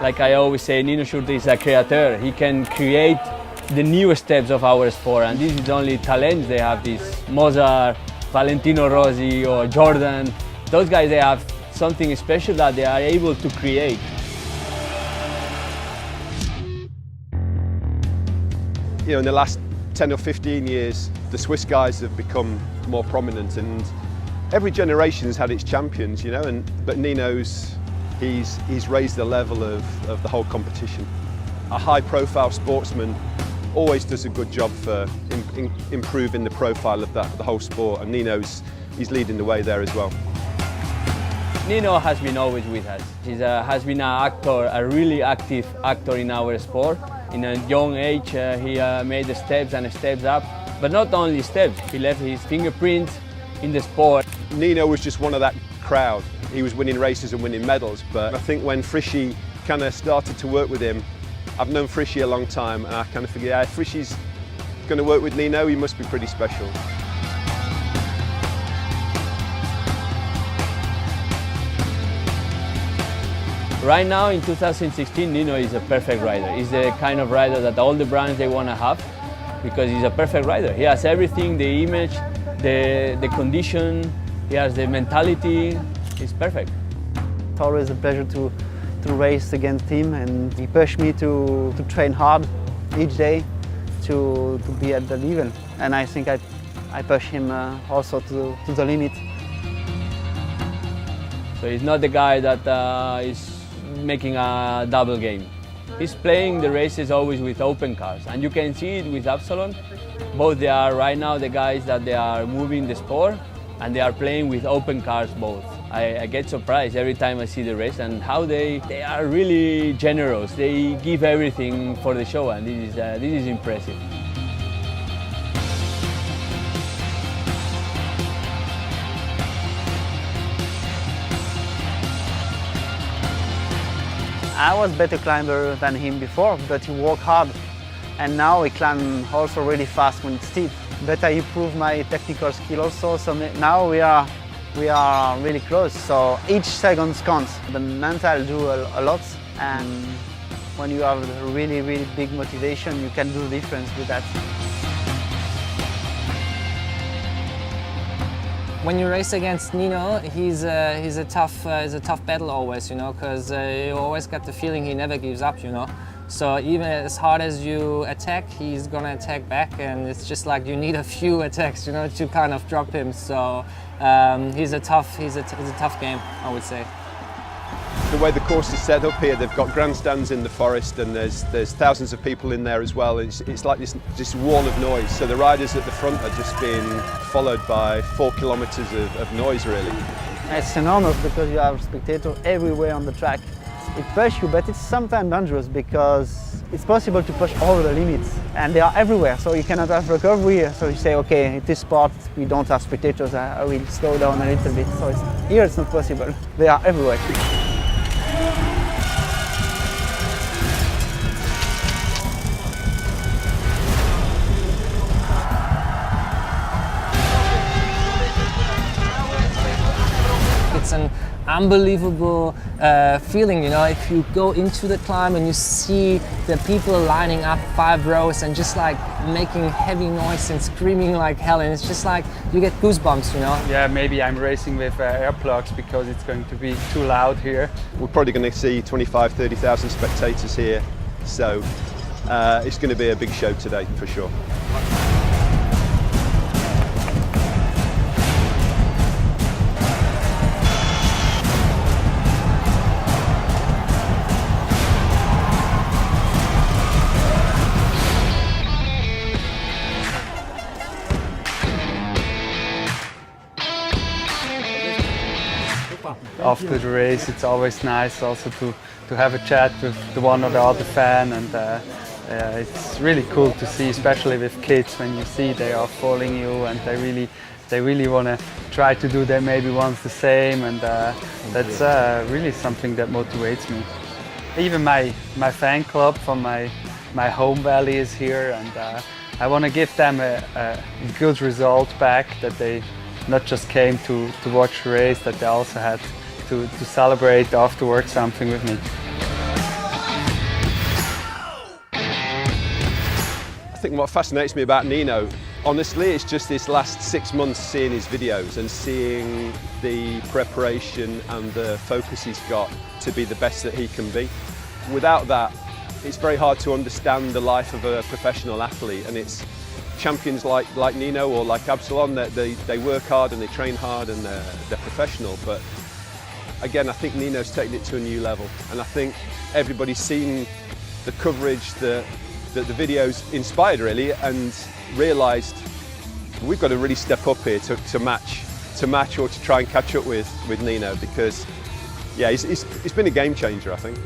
Like I always say, Nino Schurter is a creator. He can create the new steps of our sport, and this is only talents. They have this Mozart, Valentino Rossi or Jordan. Those guys, they have something special that they are able to create. You know, in the last 10 or 15 years, the Swiss guys have become more prominent, and every generation's had its champions, you know, but Nino's, he's raised the level of the whole competition. A high-profile sportsman always does a good job for improving the profile of the whole sport, and he's leading the way there as well. Nino has been always with us. He has been an actor, a really active actor in our sport. In a young age, he made the steps and steps up, but not only steps, he left his fingerprints in the sport. Nino was just one of that crowd. He was winning races and winning medals, but I think when Frischi kind of started to work with him, I've known Frischi a long time, and I kind of figured, yeah, if Frischi's going to work with Nino, he must be pretty special. Right now in 2016, Nino is a perfect rider. He's the kind of rider that all the brands they want to have, because he's a perfect rider. He has everything, the image, the condition, he has the mentality. He's perfect. It's always a pleasure to race against him, and he pushed me to train hard each day to be at the level. And I think I push him also to the limit. So he's not the guy that is making a double game. He's playing the races always with open cars, and you can see it with Absalon. Both they are right now the guys that they are moving the sport, and they are playing with open cars both. I get surprised every time I see the race, and how they are really generous. They give everything for the show, and this is impressive. I was better climber than him before, but he worked hard, and now he climbs also really fast when it's steep. But I improved my technical skill also, so now we are really close. So each second counts. The mental do a lot, and when you have a really big motivation, you can do the difference with that. When you race against Nino, he's a tough battle always, you know, because you always get the feeling he never gives up, you know. So even as hard as you attack, he's gonna attack back, and it's just like you need a few attacks, you know, to kind of drop him. So he's a tough game, I would say. The way the course is set up here, they've got grandstands in the forest, and there's thousands of people in there as well. It's like this wall of noise. So the riders at the front are just being followed by 4 kilometers of noise, really. It's enormous because you have spectators everywhere on the track. It pushes you, but it's sometimes dangerous because it's possible to push over the limits, and they are everywhere, so you cannot have recovery. So you say, okay, in this part we don't have spectators, I will slow down a little bit. So here it's not possible. They are everywhere. It's an unbelievable feeling, you know, if you go into the climb and you see the people lining up 5 rows and just like making heavy noise and screaming like hell, and it's just like you get goosebumps, you know. Yeah, maybe I'm racing with earplugs because it's going to be too loud here. We're probably going to see 25,000–30,000 spectators here, so it's going to be a big show today for sure. After the race, it's always nice also to have a chat with the one or the other fan, and it's really cool to see, especially with kids, when you see they are following you and they really want to try to do that maybe once the same, and that's really something that motivates me. Even my fan club from my home valley is here, and I want to give them a good result back, that they not just came to watch the race, that they also had to celebrate afterwards something with me. think what fascinates me about Nino, honestly, it's just this last 6 months seeing his videos and seeing the preparation and the focus he's got to be the best that he can be. Without that, it's very hard to understand the life of a professional athlete, and it's champions like Nino or like Absalon, that they work hard and they train hard and they're professional. But again, I think Nino's taken it to a new level, and I think everybody's seen the coverage that the videos inspired really, and realised we've got to really step up here to match or to try and catch up with Nino, because yeah, he's been a game changer, I think.